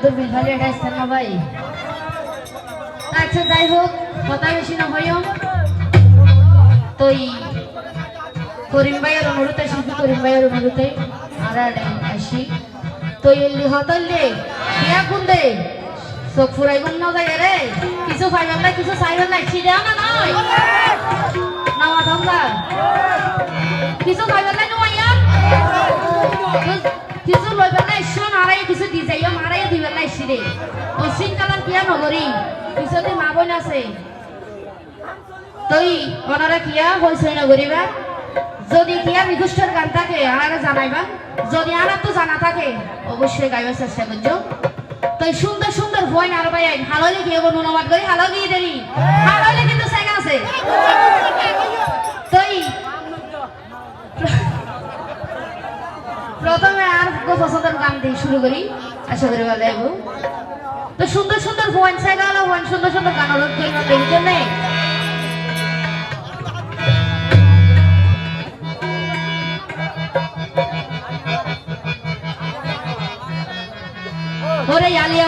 বিল ভালো এটা আসছেন না ভাই আচ্ছা যাই হোক কথা বেশি না হইও তুই করিম ভাইয়ের অনুরোধে শুধু করিম ভাইয়ের অনুরোধে আর আসি তুই এলি হতলে বিয়া কোন দে চোখ ফুরাই গুণ না যায় রে কিছু পাইবেন না কিছু চাইবেন না ছিড়ে না নয় নামা ধমলা কিছু পাইবেন না নয়া কিছু লইবেন না শোন আড়াই কিছু দি যাইও মারাই দিবেন না ছিড়ে ও সিনকালাম কিয়া নগরী পিছতে মা বোন আছে তুই ওনারা কিয়া হইছে নগরীবা যদি কিয়া বিদুষ্টের গান থাকে আর জানাইবা যদি আর তো জানা থাকে অবশ্যই গাইবার চেষ্টা করছো তুই সুন্দর সুন্দর ভয় আর ভাই হাললে গিয়ে বলুন অনুবাদ করি হালো গিয়ে দেরি হাললে কিন্তু জায়গা আছে তুই প্রথমে আর পছন্দের গান দিয়ে শুরু করি আশা করি ভালো লাগবো তো সুন্দর সুন্দর ভয় জায়গা হলো ভয় সুন্দর সুন্দর গান অনুরোধ করি না দেখি জন্যে ওরে আলিয়া